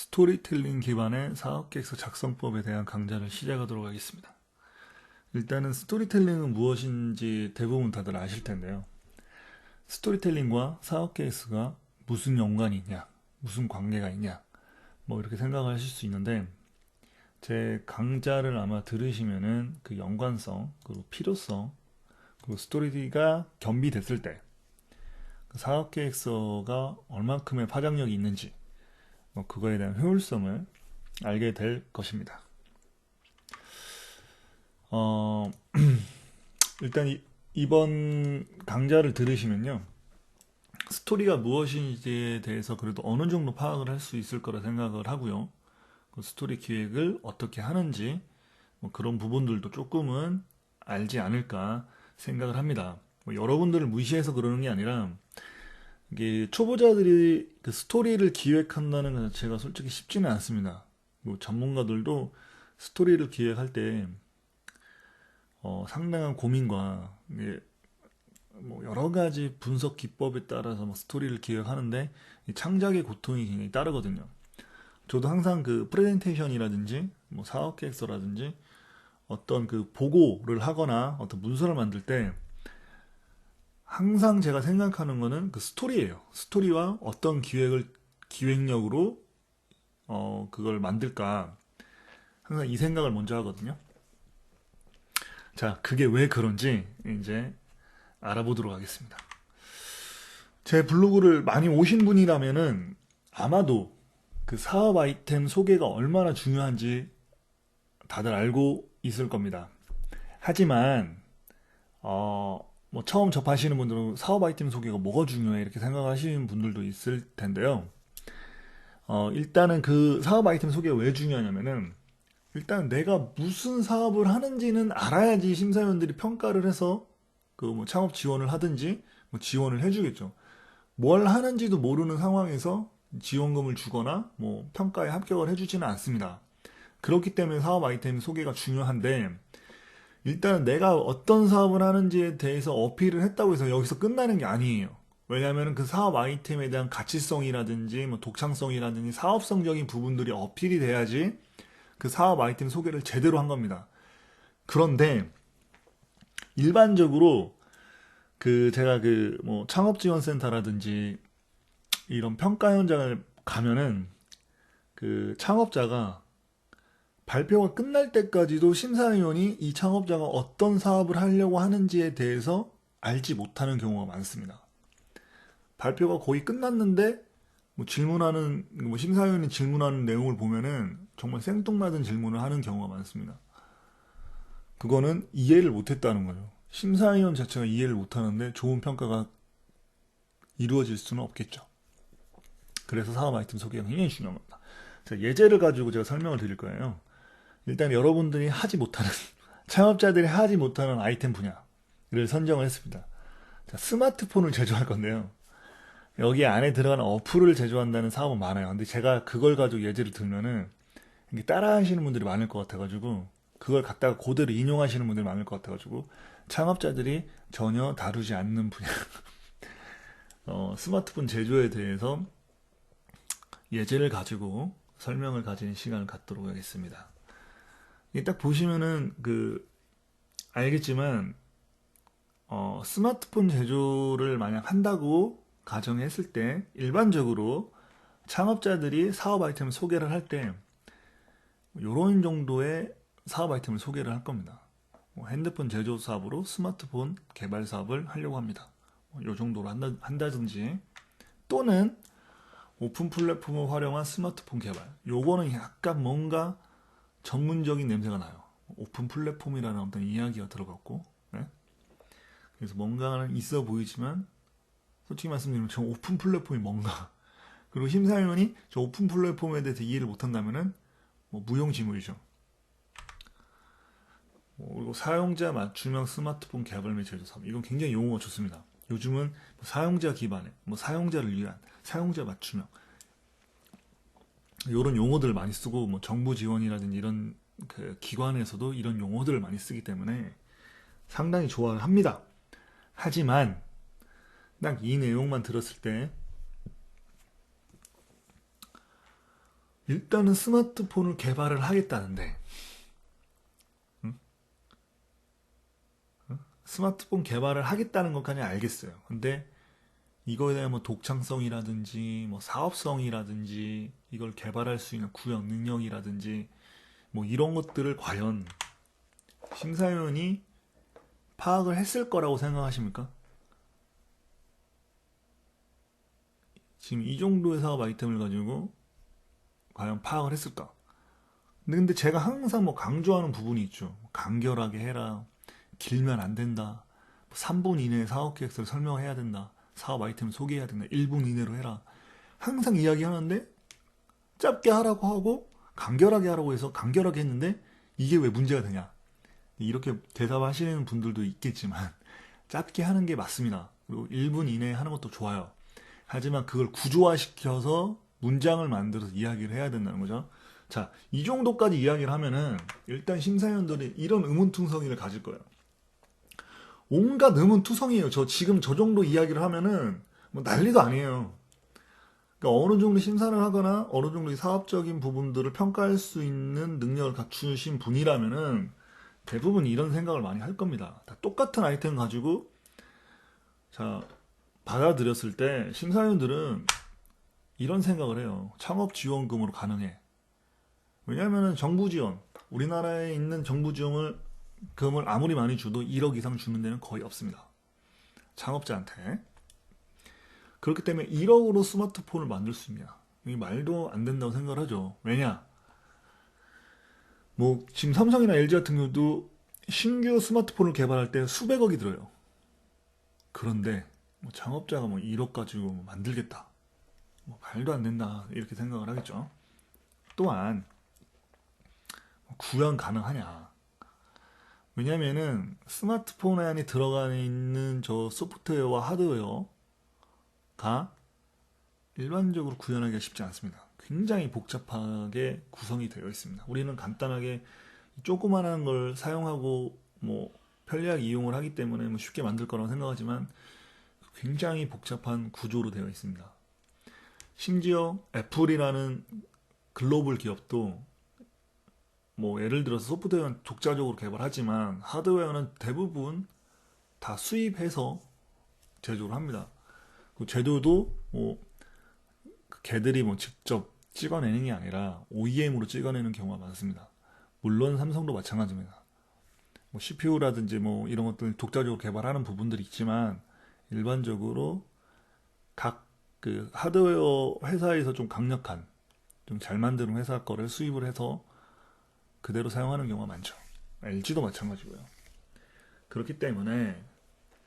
스토리텔링 기반의 사업계획서 작성법에 대한 강좌를 시작하도록 하겠습니다. 일단은 스토리텔링은 무엇인지 대부분 다들 아실 텐데요. 스토리텔링과 사업계획서가 무슨 연관이 있냐, 무슨 관계가 있냐, 뭐 이렇게 생각하실 수 있는데, 제 강좌를 아마 들으시면은 그 연관성, 그리고 필요성, 그리고 스토리가 겸비됐을 때 그 사업계획서가 얼만큼의 파장력이 있는지, 뭐 그거에 대한 효율성을 알게 될 것입니다. 어, 일단 이번 강좌를 들으시면요, 스토리가 무엇인지에 대해서 그래도 어느 정도 파악을 할 수 있을 거라 생각을 하고요. 그 스토리 기획을 어떻게 하는지 뭐 그런 부분들도 조금은 알지 않을까 생각을 합니다. 뭐 여러분들을 무시해서 그러는 게 아니라, 이게 초보자들이 그 스토리를 기획한다는 것 자체가 솔직히 쉽지는 않습니다. 뭐 전문가들도 스토리를 기획할 때 상당한 고민과, 이게 뭐 여러 가지 분석 기법에 따라서 뭐 스토리를 기획하는데 이 창작의 고통이 굉장히 따르거든요. 저도 항상 그 프레젠테이션이라든지 뭐 사업 계획서라든지 어떤 그 보고를 하거나 어떤 문서를 만들 때 항상 제가 생각하는 거는 그 스토리예요. 스토리와 어떤 기획력으로 그걸 만들까, 항상 이 생각을 먼저 하거든요. 자, 그게 왜 그런지 이제 알아보도록 하겠습니다. 제 블로그를 많이 오신 분이라면은 아마도 그 사업 아이템 소개가 얼마나 중요한지 다들 알고 있을 겁니다. 하지만 뭐 처음 접하시는 분들은 사업 아이템 소개가 뭐가 중요해 이렇게 생각하시는 분들도 있을 텐데요. 일단은 그 사업 아이템 소개가 왜 중요하냐면은, 일단 내가 무슨 사업을 하는지는 알아야지 심사위원들이 평가를 해서 그 뭐 창업 지원을 하든지 뭐 지원을 해주겠죠. 뭘 하는지도 모르는 상황에서 지원금을 주거나 뭐 평가에 합격을 해주지는 않습니다. 그렇기 때문에 사업 아이템 소개가 중요한데, 일단 내가 어떤 사업을 하는지에 대해서 어필을 했다고 해서 여기서 끝나는 게 아니에요. 왜냐하면 그 사업 아이템에 대한 가치성이라든지 뭐 독창성이라든지 사업성적인 부분들이 어필이 돼야지 그 사업 아이템 소개를 제대로 한 겁니다. 그런데 일반적으로 그 제가 그 뭐 창업지원센터라든지 이런 평가 현장을 가면은 그 창업자가 발표가 끝날 때까지도 심사위원이 이 창업자가 어떤 사업을 하려고 하는지에 대해서 알지 못하는 경우가 많습니다. 발표가 거의 끝났는데 뭐 심사위원이 질문하는 내용을 보면은 정말 생뚱맞은 질문을 하는 경우가 많습니다. 그거는 이해를 못했다는 거예요. 심사위원 자체가 이해를 못하는데 좋은 평가가 이루어질 수는 없겠죠. 그래서 사업 아이템 소개가 굉장히 중요한 겁니다. 자, 예제를 가지고 제가 설명을 드릴 거예요. 일단 여러분들이 하지 못하는, 창업자들이 하지 못하는 아이템 분야를 선정을 했습니다. 자, 스마트폰을 제조할 건데요. 여기 안에 들어가는 어플을 제조한다는 사업은 많아요. 근데 제가 그걸 가지고 예제를 들면은 이게 따라 하시는 분들이 많을 것 같아가지고, 그걸 갖다가 그대로 인용하시는 분들이 많을 것 같아가지고, 창업자들이 전혀 다루지 않는 분야, 스마트폰 제조에 대해서 예제를 가지고 설명을 가지는 시간을 갖도록 하겠습니다. 이게 딱 보시면은 알겠지만, 스마트폰 제조를 만약 한다고 가정했을 때 일반적으로 창업자들이 사업 아이템을 소개를 할 때 이런 정도의 사업 아이템을 소개를 할 겁니다. 뭐 핸드폰 제조 사업으로 스마트폰 개발 사업을 하려고 합니다. 이 정도로 한다든지, 또는 오픈 플랫폼을 활용한 스마트폰 개발. 요거는 약간 뭔가 전문적인 냄새가 나요. 오픈 플랫폼이라는 어떤 이야기가 들어갔고, 네? 그래서 뭔가는 있어 보이지만 솔직히 말씀드리면 저 오픈 플랫폼이 뭔가, 그리고 심사위원이 저 오픈 플랫폼에 대해서 이해를 못한다면은 뭐 무용지물이죠. 그리고 사용자 맞춤형 스마트폰 개발 및 제조 사업, 이건 굉장히 용어가 좋습니다. 요즘은 뭐 사용자 기반의, 뭐 사용자를 위한, 사용자 맞춤형, 이런 용어들을 많이 쓰고, 뭐 정부 지원이라든지 이런 그 기관에서도 이런 용어들을 많이 쓰기 때문에 상당히 좋아를 합니다. 하지만 딱 이 내용만 들었을 때 일단은 스마트폰을 개발을 하겠다는데, 응? 스마트폰 개발을 하겠다는 것까지 알겠어요. 근데 이거에 대한 뭐 독창성이라든지 뭐 사업성이라든지 이걸 개발할 수 있는 구현 능력이라든지 뭐 이런 것들을 과연 심사위원이 파악을 했을 거라고 생각하십니까? 지금 이 정도의 사업 아이템을 가지고 과연 파악을 했을까? 근데 제가 항상 뭐 강조하는 부분이 있죠. 간결하게 해라. 길면 안 된다. 3분 이내에 사업 계획서를 설명해야 된다. 사업 아이템을 소개해야 된다. 1분 이내로 해라. 항상 이야기하는데 짧게 하라고 하고 간결하게 하라고 해서 간결하게 했는데 이게 왜 문제가 되냐? 이렇게 대답하시는 분들도 있겠지만 짧게 하는 게 맞습니다. 그리고 1분 이내에 하는 것도 좋아요. 하지만 그걸 구조화시켜서 문장을 만들어서 이야기를 해야 된다는 거죠. 자, 이 정도까지 이야기를 하면은 일단 심사위원들이 이런 의문투성이를 가질 거예요. 온갖 의문투성이에요. 지금 저 정도 이야기를 하면은 뭐 난리도 아니에요. 그러니까 어느 정도 심사를 하거나 어느 정도 이 사업적인 부분들을 평가할 수 있는 능력을 갖추신 분이라면은 대부분 이런 생각을 많이 할 겁니다. 다 똑같은 아이템 가지고 자 받아들였을 때 심사위원들은 이런 생각을 해요. 창업 지원금으로 가능해. 왜냐하면 정부 지원, 우리나라에 있는 정부 지원을 금을 아무리 많이 줘도 1억 이상 주는 데는 거의 없습니다. 창업자한테. 그렇기 때문에 1억으로 스마트폰을 만들 수 있냐? 이게 말도 안 된다고 생각을 하죠. 왜냐? 뭐 지금 삼성이나 LG 같은 경우도 신규 스마트폰을 개발할 때 수백억이 들어요. 그런데 뭐 창업자가 뭐 1억 가지고 뭐 만들겠다. 뭐 말도 안 된다. 이렇게 생각을 하겠죠. 또한 구현 가능하냐? 왜냐면은 스마트폰 안에 들어가 있는 저 소프트웨어와 하드웨어가 일반적으로 구현하기가 쉽지 않습니다. 굉장히 복잡하게 구성이 되어 있습니다. 우리는 간단하게 조그만한 걸 사용하고 뭐 편리하게 이용을 하기 때문에 뭐 쉽게 만들 거라고 생각하지만 굉장히 복잡한 구조로 되어 있습니다. 심지어 애플이라는 글로벌 기업도 뭐 예를 들어서 소프트웨어는 독자적으로 개발하지만 하드웨어는 대부분 다 수입해서 제조를 합니다. 그 제조도 뭐 걔들이 뭐 직접 찍어내는 게 아니라 OEM으로 찍어내는 경우가 많습니다. 물론 삼성도 마찬가지입니다. 뭐 CPU라든지 뭐 이런 것들 독자적으로 개발하는 부분들이 있지만 일반적으로 각 그 하드웨어 회사에서 좀 강력한 좀 잘 만드는 회사 거를 수입을 해서 그대로 사용하는 경우가 많죠. LG도 마찬가지고요. 그렇기 때문에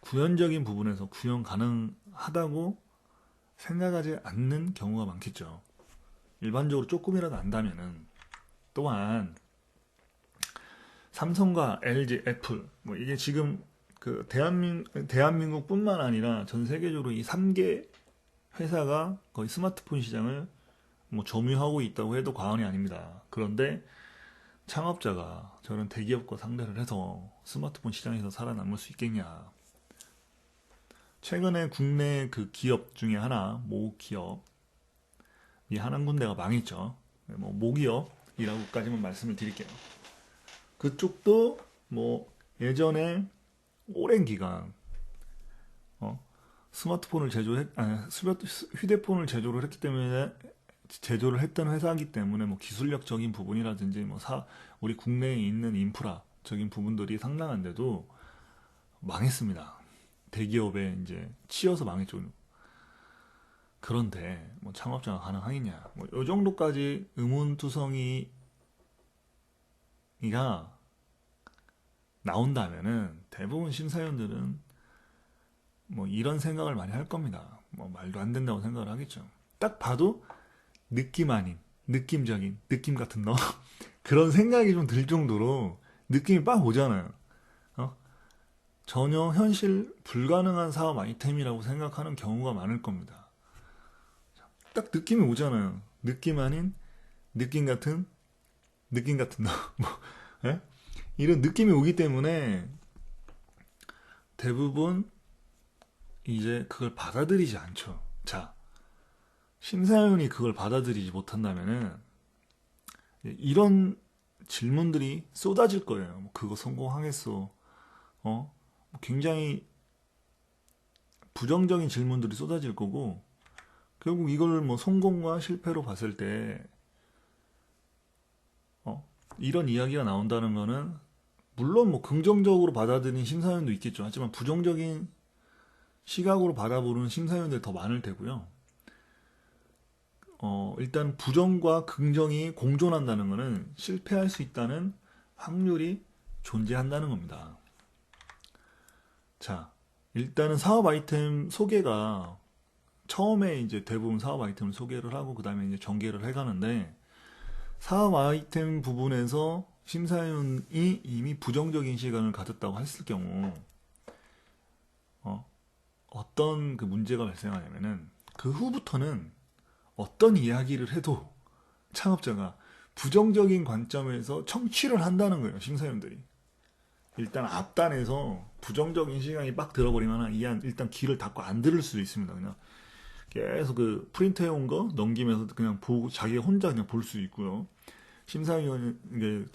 구현적인 부분에서 구현 가능하다고 생각하지 않는 경우가 많겠죠. 일반적으로 조금이라도 안다면은. 또한 삼성과 LG, 애플 뭐 이게 지금 그 대한민국뿐만 아니라 전 세계적으로 이 3개 회사가 거의 스마트폰 시장을 뭐 점유하고 있다고 해도 과언이 아닙니다. 그런데 창업자가 저런 대기업과 상대를 해서 스마트폰 시장에서 살아남을 수 있겠냐? 최근에 국내 그 기업 중에 하나, 모 기업이 한 군데가 망했죠. 뭐 모기업이라고까지만 말씀을 드릴게요. 그쪽도 뭐 예전에 오랜 기간 스마트폰을 휴대폰을 제조를 했기 때문에 제조를 했던 회사이기 때문에 뭐 기술력적인 부분이라든지 뭐 우리 국내에 있는 인프라적인 부분들이 상당한데도 망했습니다. 대기업에 이제 치여서 망했죠. 그런데 뭐 창업자가 가능하겠냐? 뭐 이 정도까지 의문투성이가 나온다면은 대부분 심사위원들은 뭐 이런 생각을 많이 할 겁니다. 뭐 말도 안 된다고 생각을 하겠죠. 딱 봐도 느낌 아닌, 느낌적인, 느낌 같은 너 그런 생각이 좀 들 정도로 느낌이 빡 오잖아요. 전혀 현실 불가능한 사업 아이템이라고 생각하는 경우가 많을 겁니다. 딱 느낌이 오잖아요. 느낌 아닌, 느낌 같은 너 뭐, 예? 이런 느낌이 오기 때문에 대부분 이제 그걸 받아들이지 않죠. 자, 심사위원이 그걸 받아들이지 못한다면은 이런 질문들이 쏟아질 거예요. 뭐 그거 성공하겠어. 뭐 굉장히 부정적인 질문들이 쏟아질 거고, 결국 이걸 뭐 성공과 실패로 봤을 때, 이런 이야기가 나온다는 거는, 물론 뭐 긍정적으로 받아들이는 심사위원도 있겠죠. 하지만 부정적인 시각으로 바라보는 심사위원들이 더 많을 테고요. 일단 부정과 긍정이 공존한다는 것은 실패할 수 있다는 확률이 존재한다는 겁니다. 자, 일단은 사업 아이템 소개가 처음에 이제 대부분 사업 아이템을 소개를 하고 그 다음에 이제 전개를 해가는데, 사업 아이템 부분에서 심사위원이 이미 부정적인 시각을 가졌다고 했을 경우 어떤 그 문제가 발생하냐면은, 그 후부터는 어떤 이야기를 해도 창업자가 부정적인 관점에서 청취를 한다는 거예요. 심사위원들이 일단 앞단에서 부정적인 시각이 빡 들어버리면 일단 귀를 닫고 안 들을 수도 있습니다. 그냥 계속 그 프린트해온 거 넘기면서 그냥 보고 자기가 혼자 그냥 볼 수 있고요. 심사위원은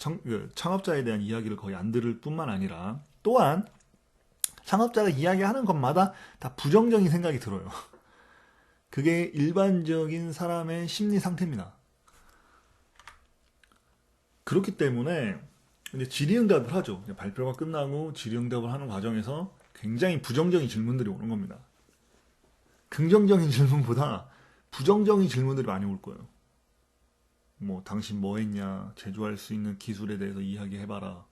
창업자에 대한 이야기를 거의 안 들을 뿐만 아니라, 또한 창업자가 이야기하는 것마다 다 부정적인 생각이 들어요. 그게 일반적인 사람의 심리 상태입니다. 그렇기 때문에 이제 질의응답을 하죠. 발표가 끝나고 질의응답을 하는 과정에서 굉장히 부정적인 질문들이 오는 겁니다. 긍정적인 질문보다 부정적인 질문들이 많이 올 거예요. 뭐 당신 뭐 했냐, 제조할 수 있는 기술에 대해서 이야기해봐라.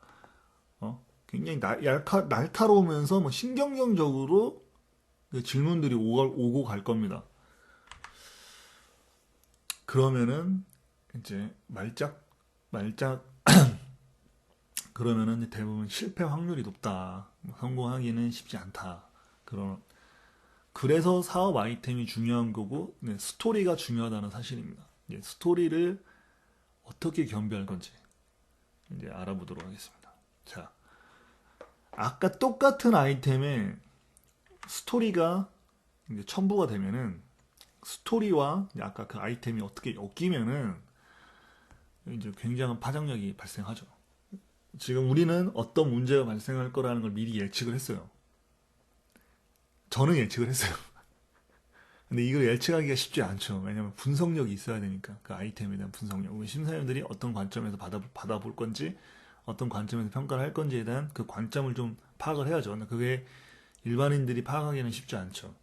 굉장히 날카로우면서 뭐 신경전적으로 질문들이 오고 갈 겁니다. 그러면은 이제 말짝 그러면은 대부분 실패 확률이 높다. 성공하기는 쉽지 않다. 그래서 사업 아이템이 중요한 거고, 스토리가 중요하다는 사실입니다. 스토리를 어떻게 겸비할 건지 이제 알아보도록 하겠습니다. 자, 아까 똑같은 아이템에 스토리가 이제 첨부가 되면은, 스토리와 아까 그 아이템이 어떻게 엮이면은 이제 굉장한 파장력이 발생하죠. 지금 우리는 어떤 문제가 발생할 거라는 걸 미리 예측을 했어요. 저는 예측을 했어요. 근데 이걸 예측하기가 쉽지 않죠. 왜냐면 분석력이 있어야 되니까, 그 아이템에 대한 분석력. 심사위원들이 어떤 관점에서 받아볼 건지, 어떤 관점에서 평가를 할 건지에 대한 그 관점을 좀 파악을 해야죠. 근데 그게 일반인들이 파악하기는 쉽지 않죠.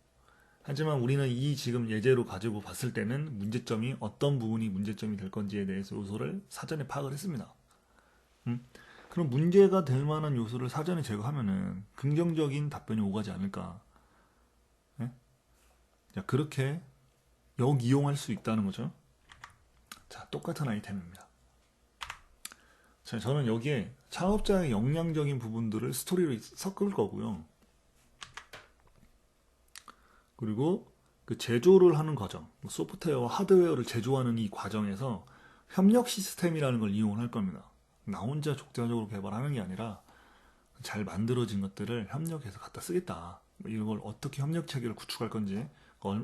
하지만 우리는 이 지금 예제로 가지고 봤을 때는 문제점이 어떤 부분이 문제점이 될 건지에 대해서 요소를 사전에 파악을 했습니다. 그럼 문제가 될 만한 요소를 사전에 제거하면은 긍정적인 답변이 오가지 않을까. 네? 자, 그렇게 역이용할 수 있다는 거죠. 자, 똑같은 아이템입니다. 자, 저는 여기에 창업자의 역량적인 부분들을 스토리로 섞을 거고요. 그리고 그 제조를 하는 과정, 소프트웨어와 하드웨어를 제조하는 이 과정에서 협력 시스템이라는 걸 이용을 할 겁니다. 나 혼자 독자적으로 개발하는 게 아니라 잘 만들어진 것들을 협력해서 갖다 쓰겠다. 이걸 어떻게 협력 체계를 구축할 건지,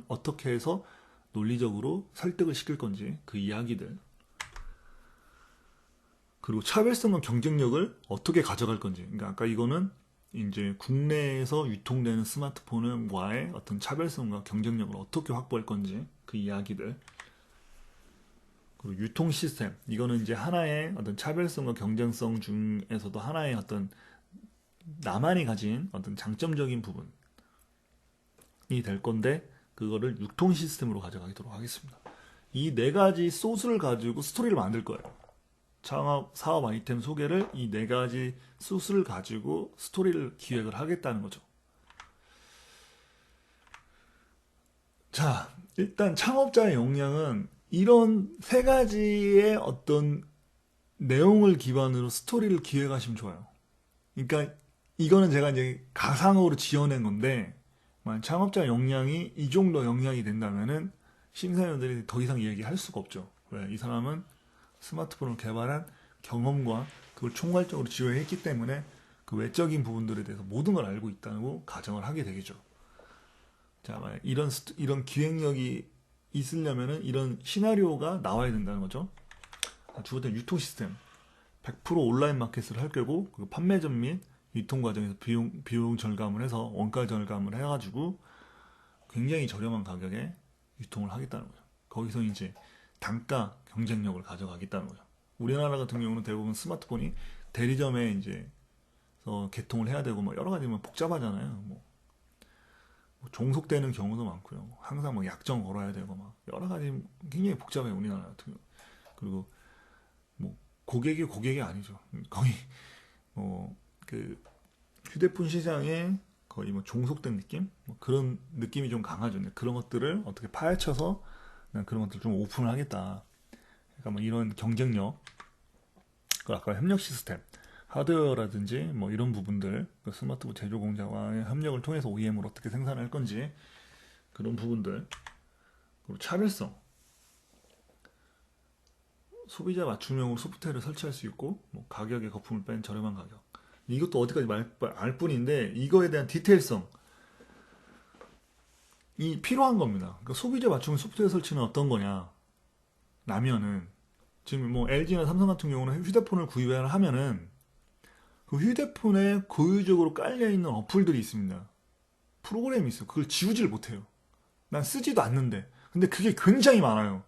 어떻게 해서 논리적으로 설득을 시킬 건지, 그 이야기들. 그리고 차별성과 경쟁력을 어떻게 가져갈 건지. 그러니까 아까 이거는 이제 국내에서 유통되는 스마트폰과의 어떤 차별성과 경쟁력을 어떻게 확보할 건지, 그 이야기들. 그리고 유통 시스템, 이거는 이제 하나의 어떤 차별성과 경쟁성 중에서도 하나의 어떤 나만이 가진 어떤 장점적인 부분이 될 건데, 그거를 유통 시스템으로 가져가도록 하겠습니다. 이 네 가지 소스를 가지고 스토리를 만들 거예요. 사업 아이템 소개를 이 네 가지 소스를 가지고 스토리를 기획을 하겠다는 거죠. 자, 일단 창업자의 역량은 이런 세 가지의 어떤 내용을 기반으로 스토리를 기획하시면 좋아요. 그러니까 이거는 제가 이제 가상으로 지어낸 건데, 창업자 역량이 이 정도 역량이 된다면은 심사위원들이 더 이상 얘기할 수가 없죠. 왜? 이 사람은 스마트폰을 개발한 경험과 그걸 총괄적으로 지원했기 때문에 그 외적인 부분들에 대해서 모든 걸 알고 있다고 가정을 하게 되겠죠. 자, 이런 기획력이 있으려면은 이런 시나리오가 나와야 된다는 거죠. 주거된 유통 시스템 100% 온라인 마켓을 할 거고, 그리고 판매점 및 유통 과정에서 비용 절감을 해서 원가 절감을 해가지고 굉장히 저렴한 가격에 유통을 하겠다는 거죠. 거기서 이제 단가 경쟁력을 가져가겠다는 거죠. 우리나라 같은 경우는 대부분 스마트폰이 대리점에 이제 개통을 해야 되고 뭐 여러 가지 뭐 복잡하잖아요. 뭐 종속되는 경우도 많고요. 항상 뭐 약정 걸어야 되고 막 여러 가지 굉장히 복잡해요, 우리나라 같은 경우. 그리고 뭐 고객이 아니죠. 거의 그 휴대폰 시장에 거의 뭐 종속된 느낌? 뭐 그런 느낌이 좀 강하죠. 그런 것들을 어떻게 파헤쳐서 그런 것들 좀 오픈을 하겠다. 그러니까 뭐 이런 경쟁력, 아까 협력 시스템, 하드웨어라든지 뭐 이런 부분들, 그 스마트폰 제조 공장과의 협력을 통해서 OEM을 어떻게 생산할 건지 그런 부분들, 그리고 차별성, 소비자 맞춤형으로 소프트웨어를 설치할 수 있고, 뭐 가격에 거품을 뺀 저렴한 가격. 이것도 어디까지 알 뿐인데 이거에 대한 디테일성 이 필요한 겁니다. 그러니까 소비자 맞춤형 소프트웨어 설치는 어떤 거냐 라면은, 지금 뭐 LG나 삼성 같은 경우는 휴대폰을 구입을 하면은 그 휴대폰에 고유적으로 깔려있는 어플들이 있습니다. 프로그램이 있어요. 그걸 지우지를 못해요. 난 쓰지도 않는데. 근데 그게 굉장히 많아요.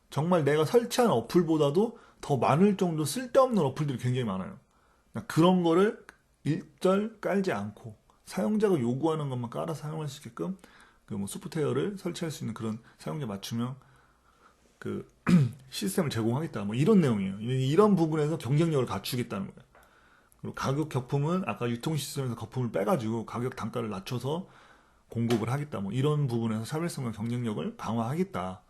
정말 내가 설치한 어플보다도 더 많을 정도 쓸데없는 어플들이 굉장히 많아요. 그런 거를 일절 깔지 않고 사용자가 요구하는 것만 깔아 사용할 수 있게끔 그 뭐 소프트웨어를 설치할 수 있는 그런 사용자 맞춤형 그 시스템을 제공하겠다. 뭐 이런 내용이에요. 이런 부분에서 경쟁력을 갖추겠다는 거예요. 그리고 가격 격품은 아까 유통 시스템에서 거품을 빼가지고 가격 단가를 낮춰서 공급을 하겠다. 뭐 이런 부분에서 차별성과 경쟁력을 강화하겠다.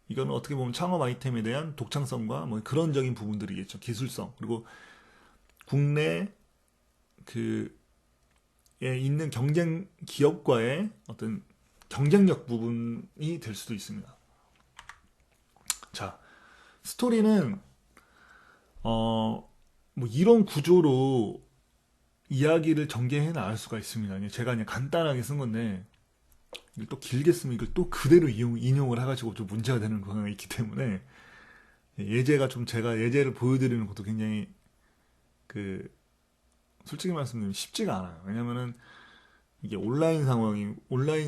이거는 어떻게 보면 창업 아이템에 대한 독창성과 뭐 그런적인 부분들이겠죠. 기술성. 그리고 국내 그에 있는 경쟁 기업과의 어떤 경쟁력 부분이 될 수도 있습니다. 자, 스토리는 뭐 이런 구조로 이야기를 전개해 나갈 수가 있습니다. 제가 그냥 간단하게 쓴 건데 이걸 또 길게 쓰면 이걸 또 그대로 인용을 해가지고 좀 문제가 되는 경우가 있기 때문에 예제가 좀 제가 예제를 보여드리는 것도 굉장히 솔직히 말씀드리면 쉽지가 않아요. 왜냐면은 이게 온라인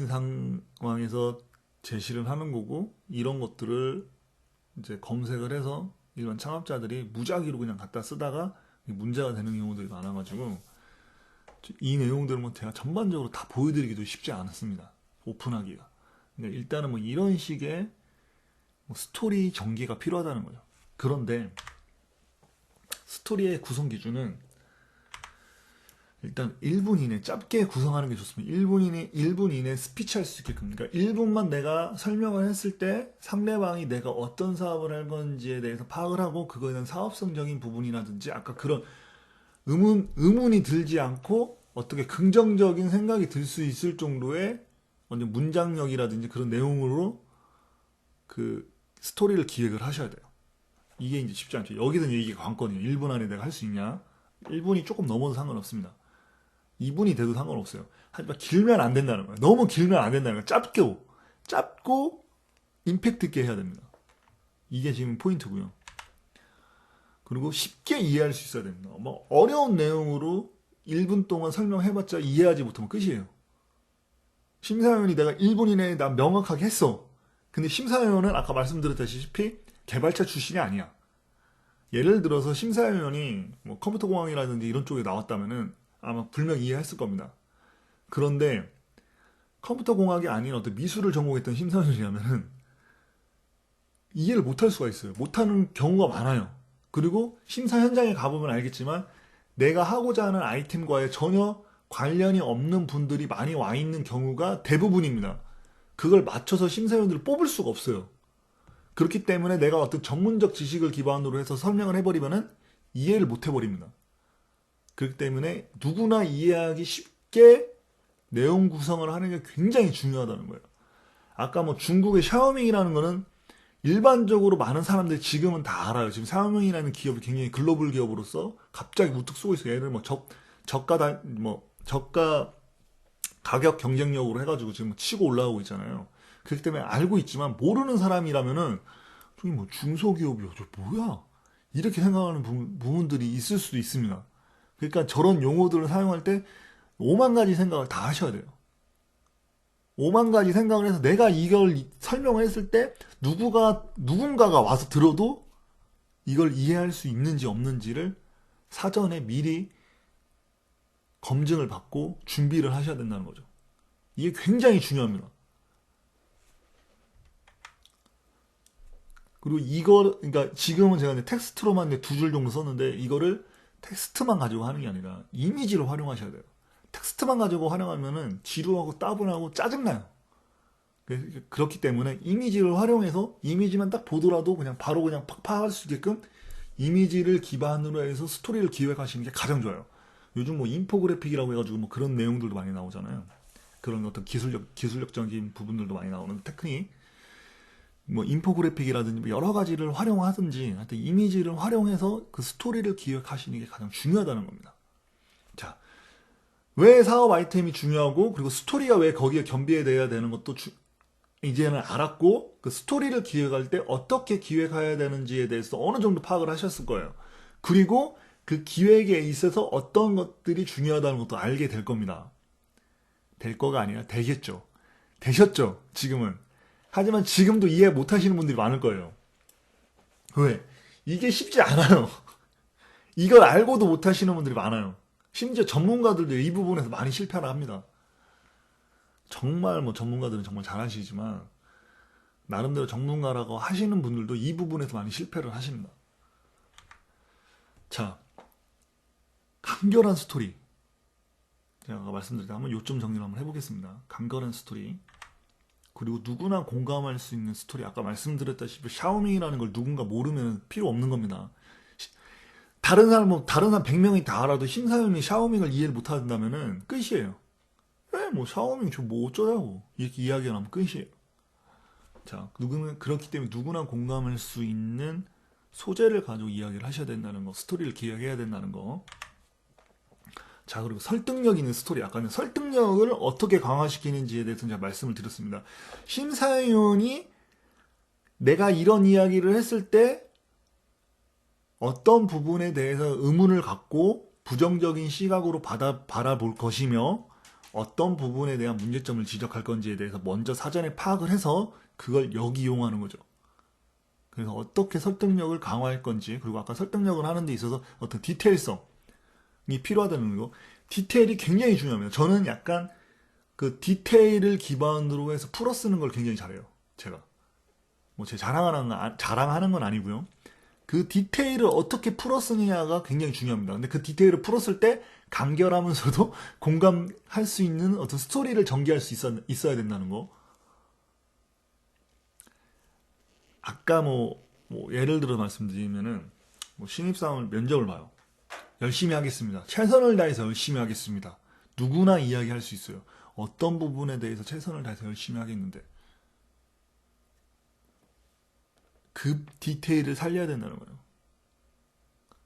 상황에서 제시를 하는 거고, 이런 것들을 이제 검색을 해서 일반 창업자들이 무작위로 그냥 갖다 쓰다가 문제가 되는 경우들이 많아가지고 이 내용들은 뭐 제가 전반적으로 다 보여드리기도 쉽지 않았습니다. 오픈하기가. 근데 일단은 뭐 이런 식의 뭐 스토리 전개가 필요하다는 거죠. 그런데 스토리의 구성 기준은 일단 1분 이내 짧게 구성하는 게 좋습니다. 1분 이내 스피치 할 수 있게끔. 그러니까 1분만 내가 설명을 했을 때 상대방이 내가 어떤 사업을 할 건지에 대해서 파악을 하고 그거에 대한 사업성적인 부분이라든지 아까 그런 의문이 들지 않고 어떻게 긍정적인 생각이 들 수 있을 정도의 완전 문장력이라든지 그런 내용으로 그 스토리를 기획을 하셔야 돼요. 이게 이제 쉽지 않죠. 여기서는 이게 관건이에요. 1분 안에 내가 할 수 있냐? 1분이 조금 넘어도 상관없습니다. 2분이 돼도 상관없어요. 하지만 길면 안 된다는 거예요. 너무 길면 안 된다는 거예요. 짧고 임팩트 있게 해야 됩니다. 이게 지금 포인트고요. 그리고 쉽게 이해할 수 있어야 됩니다. 뭐 어려운 내용으로 1분 동안 설명해봤자 이해하지 못하면 끝이에요. 심사위원이 내가 1분 이내에 난 명확하게 했어. 근데 심사위원은 아까 말씀드렸다시피 개발자 출신이 아니야. 예를 들어서 심사위원이 뭐 컴퓨터 공학이라든지 이런 쪽에 나왔다면은 아마 분명 이해했을 겁니다. 그런데 컴퓨터 공학이 아닌 어떤 미술을 전공했던 심사위원이라면은 이해를 못할 수가 있어요. 못하는 경우가 많아요. 그리고 심사 현장에 가보면 알겠지만 내가 하고자 하는 아이템과의 전혀 관련이 없는 분들이 많이 와 있는 경우가 대부분입니다. 그걸 맞춰서 심사위원들을 뽑을 수가 없어요. 그렇기 때문에 내가 어떤 전문적 지식을 기반으로 해서 설명을 해버리면은 이해를 못 해버립니다. 그렇기 때문에 누구나 이해하기 쉽게 내용 구성을 하는 게 굉장히 중요하다는 거예요. 아까 뭐 중국의 샤오밍이라는 거는 일반적으로 많은 사람들이 지금은 다 알아요. 지금 샤오밍이라는 기업이 굉장히 글로벌 기업으로서 갑자기 우뚝 쏘고 있어요. 예를 들면 저가 가격 경쟁력으로 해가지고 지금 치고 올라오고 있잖아요. 그렇기 때문에 알고 있지만 모르는 사람이라면은 저기 뭐 중소기업이요, 저 뭐야? 이렇게 생각하는 부분들이 있을 수도 있습니다. 그러니까 저런 용어들을 사용할 때 5만 가지 생각을 다 하셔야 돼요. 5만 가지 생각을 해서 내가 이걸 설명을 했을 때 누군가가 와서 들어도 이걸 이해할 수 있는지 없는지를 사전에 미리 검증을 받고 준비를 하셔야 된다는 거죠. 이게 굉장히 중요합니다. 그리고 그러니까 지금은 제가 텍스트로만 2줄 정도 썼는데 이거를 텍스트만 가지고 하는 게 아니라 이미지를 활용하셔야 돼요. 텍스트만 가지고 활용하면은 지루하고 따분하고 짜증나요. 그렇기 때문에 이미지를 활용해서 이미지만 딱 보더라도 그냥 바로 그냥 팍팍 할 수 있게끔 이미지를 기반으로 해서 스토리를 기획하시는 게 가장 좋아요. 요즘 뭐 인포그래픽이라고 해가지고 뭐 그런 내용들도 많이 나오잖아요. 그런 어떤 기술력적인 부분들도 많이 나오는 테크닉. 뭐 인포그래픽이라든지 여러 가지를 활용하든지 하여튼 이미지를 활용해서 그 스토리를 기획하시는 게 가장 중요하다는 겁니다. 자, 왜 사업 아이템이 중요하고 그리고 스토리가 왜 거기에 겸비해야 되는 것도 이제는 알았고 그 스토리를 기획할 때 어떻게 기획해야 되는지에 대해서 어느 정도 파악을 하셨을 거예요. 그리고 그 기획에 있어서 어떤 것들이 중요하다는 것도 알게 될 겁니다. 될 거가 아니라 되겠죠. 되셨죠, 지금은. 하지만 지금도 이해 못 하시는 분들이 많을 거예요. 왜? 이게 쉽지 않아요. 이걸 알고도 못 하시는 분들이 많아요. 심지어 전문가들도 이 부분에서 많이 실패를 합니다. 정말 뭐 전문가들은 정말 잘하시지만 나름대로 전문가라고 하시는 분들도 이 부분에서 많이 실패를 하십니다. 자, 간결한 스토리. 제가 아까 말씀드린 한번 요점 정리를 한번 해보겠습니다. 간결한 스토리. 그리고 누구나 공감할 수 있는 스토리. 아까 말씀드렸다시피 샤오밍이라는 걸 누군가 모르면 필요 없는 겁니다. 다른 사람 100명이 다 알아도 심사위원이 샤오밍을 이해를 못 한다면은 끝이에요. 왜 뭐 샤오밍 저 뭐 어쩌냐고 이렇게 이야기를 하면 끝이에요. 자, 그렇기 때문에 누구나 공감할 수 있는 소재를 가지고 이야기를 하셔야 된다는 거, 스토리를 기획해야 된다는 거. 자, 그리고 설득력 있는 스토리. 아까는 설득력을 어떻게 강화시키는지에 대해서 제가 말씀을 드렸습니다. 심사위원이 내가 이런 이야기를 했을 때 어떤 부분에 대해서 의문을 갖고 부정적인 시각으로 바라볼 것이며 어떤 부분에 대한 문제점을 지적할 건지에 대해서 먼저 사전에 파악을 해서 그걸 역이용하는 거죠. 그래서 어떻게 설득력을 강화할 건지, 그리고 아까 설득력을 하는 데 있어서 어떤 디테일성이 필요하다는 거. 디테일이 굉장히 중요합니다. 저는 약간 그 디테일을 기반으로 해서 풀어 쓰는 걸 굉장히 잘해요. 제가. 뭐 제 자랑하는 건 아니고요. 그 디테일을 어떻게 풀어 쓰느냐가 굉장히 중요합니다. 근데 그 디테일을 풀었을 때 간결하면서도 공감할 수 있는 어떤 스토리를 전개할 수 있어야 된다는 거. 아까 예를 들어 말씀드리면은 신입사원 면접을 봐요. 열심히 하겠습니다. 최선을 다해서 열심히 하겠습니다. 누구나 이야기할 수 있어요. 어떤 부분에 대해서 최선을 다해서 열심히 하겠는데 그 디테일을 살려야 된다는 거예요.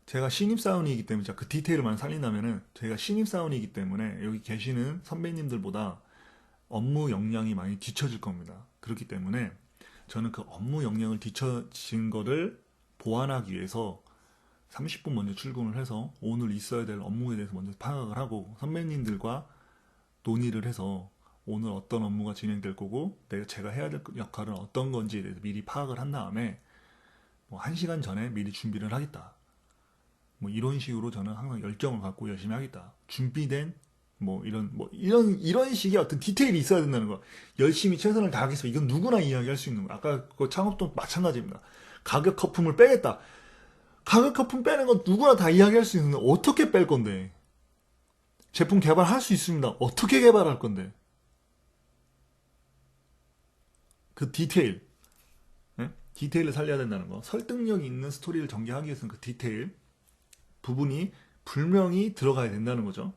제가 신입사원이기 때문에 그 디테일을 살린다면은 제가 신입사원이기 때문에 여기 계시는 선배님들보다 업무 역량이 많이 뒤처질 겁니다. 그렇기 때문에 저는 그 업무 역량을 뒤처진 거를 보완하기 위해서 30분 먼저 출근을 해서 오늘 있어야 될 업무에 대해서 먼저 파악을 하고 선배님들과 논의를 해서 오늘 어떤 업무가 진행될 거고 제가 해야 될 역할은 어떤 건지에 대해서 미리 파악을 한 다음에 1시간 전에 미리 준비를 하겠다. 이런 식으로 저는 항상 열정을 갖고 열심히 하겠다. 준비된 이런 식의 어떤 디테일이 있어야 된다는 거. 열심히 최선을 다하겠습니다. 이건 누구나 이야기할 수 있는 거. 아까 그 창업도 마찬가지입니다. 가격 거품을 빼겠다. 가격 거품 빼는 건 누구나 다 이야기할 수 있는데 어떻게 뺄 건데? 제품 개발할 수 있습니다. 어떻게 개발할 건데? 그 디테일. 네? 디테일을 살려야 된다는 거. 설득력 있는 스토리를 전개하기 위해서는 그 디테일 부분이 분명히 들어가야 된다는 거죠.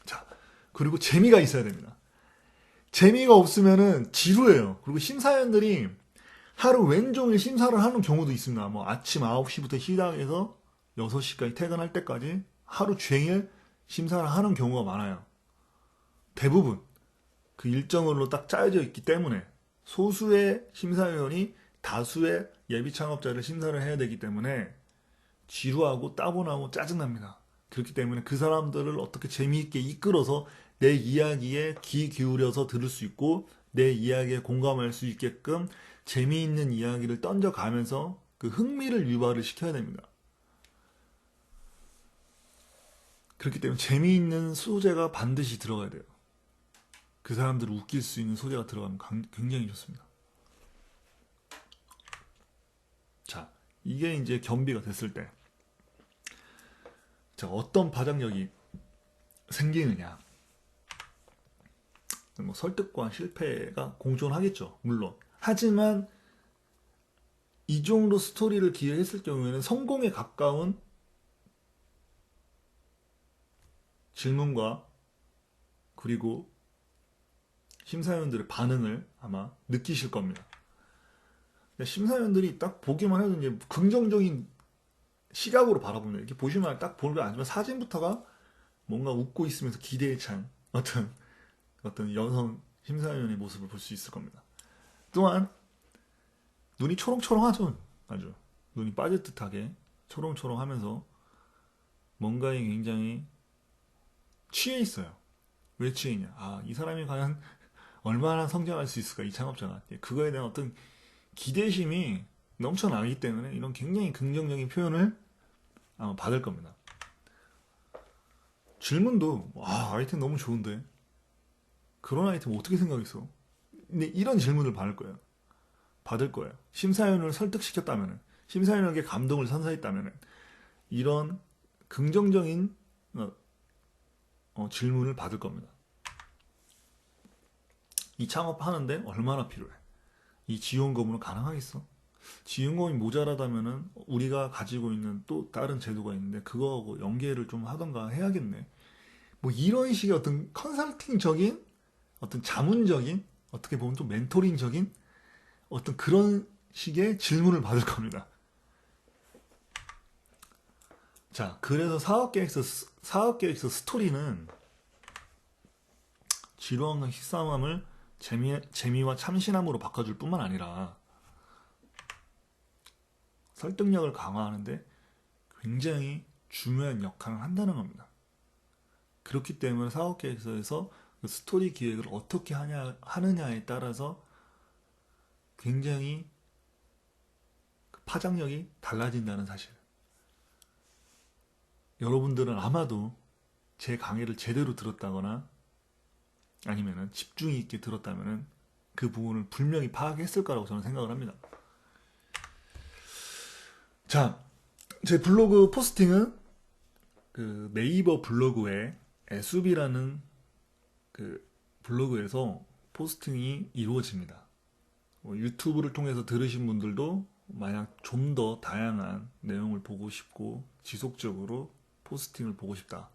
자, 그리고 재미가 있어야 됩니다. 재미가 없으면은 지루해요. 그리고 심사위원들이 하루 왼종일 심사를 하는 경우도 있습니다. 아침 9시부터 시작해서 6시까지 퇴근할 때까지 하루 종일 심사를 하는 경우가 많아요. 대부분 그 일정으로 딱 짜여져 있기 때문에 소수의 심사위원이 다수의 예비 창업자를 심사를 해야 되기 때문에 지루하고 따분하고 짜증납니다. 그렇기 때문에 그 사람들을 어떻게 재미있게 이끌어서 내 이야기에 귀 기울여서 들을 수 있고 내 이야기에 공감할 수 있게끔 재미있는 이야기를 던져가면서 그 흥미를 유발을 시켜야 됩니다. 그렇기 때문에 재미있는 소재가 반드시 들어가야 돼요. 그 사람들을 웃길 수 있는 소재가 들어가면 굉장히 좋습니다. 자, 이게 이제 겸비가 됐을 때, 자, 어떤 파장력이 생기느냐. 뭐 설득과 실패가 공존하겠죠, 물론. 하지만 이 정도 스토리를 기획했을 경우에는 성공에 가까운 질문과 그리고 심사위원들의 반응을 아마 느끼실 겁니다. 심사위원들이 딱 보기만 해도 이제 긍정적인 시각으로 바라봅니다. 이렇게 보시면 딱 보는 게 아니지만 사진부터가 뭔가 웃고 있으면서 기대에 찬 어떤 여성 심사위원의 모습을 볼 수 있을 겁니다. 또한 눈이 초롱초롱하죠. 아주 눈이 빠질듯하게 초롱초롱하면서 뭔가에 굉장히 취해 있어요. 왜 취해 있냐? 아, 이 사람이 과연 얼마나 성장할 수 있을까, 이 창업자가. 그거에 대한 어떤 기대심이 넘쳐나기 때문에 이런 굉장히 긍정적인 표현을 아마 받을 겁니다. 질문도 아이템 너무 좋은데 그런 아이템 어떻게 생각했어? 근데 이런 질문을 받을 거예요. 심사위원을 설득시켰다면, 심사위원에게 감동을 선사했다면 이런 긍정적인 질문을 받을 겁니다. 이 창업하는데 얼마나 필요해? 이 지원금으로 가능하겠어? 지원금이 모자라다면은 우리가 가지고 있는 또 다른 제도가 있는데 그거하고 연계를 좀 하던가 해야겠네. 뭐 이런 식의 어떤 컨설팅적인, 어떤 자문적인, 어떻게 보면 또 멘토링적인 어떤 그런 식의 질문을 받을 겁니다. 자, 그래서 사업계획서 스토리는 지루함과 식상함을 재미와 참신함으로 바꿔줄 뿐만 아니라 설득력을 강화하는데 굉장히 중요한 역할을 한다는 겁니다. 그렇기 때문에 사업계획서에서 그 스토리 기획을 어떻게 하느냐에 따라서 굉장히 파장력이 달라진다는 사실. 여러분들은 아마도 제 강의를 제대로 들었다거나 아니면은 집중이 있게 들었다면은 그 부분을 분명히 파악했을 거라고 저는 생각을 합니다. 자, 제 블로그 포스팅은 그 네이버 블로그에 에수비라는 그 블로그에서 포스팅이 이루어집니다. 유튜브를 통해서 들으신 분들도 만약 좀 더 다양한 내용을 보고 싶고 지속적으로 포스팅을 보고 싶다,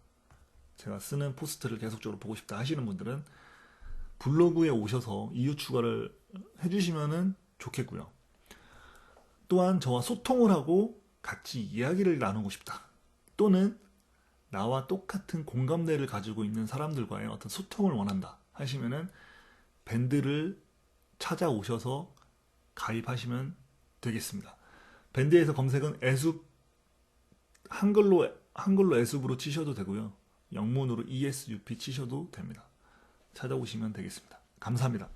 제가 쓰는 포스트를 계속적으로 보고 싶다 하시는 분들은 블로그에 오셔서 이유 추가를 해주시면 좋겠고요. 또한 저와 소통을 하고 같이 이야기를 나누고 싶다, 또는 나와 똑같은 공감대를 가지고 있는 사람들과의 어떤 소통을 원한다 하시면은 밴드를 찾아오셔서 가입하시면 되겠습니다. 밴드에서 검색은 애숲, 한글로 애숲으로 치셔도 되고요. 영문으로 ESUP 치셔도 됩니다. 찾아오시면 되겠습니다. 감사합니다.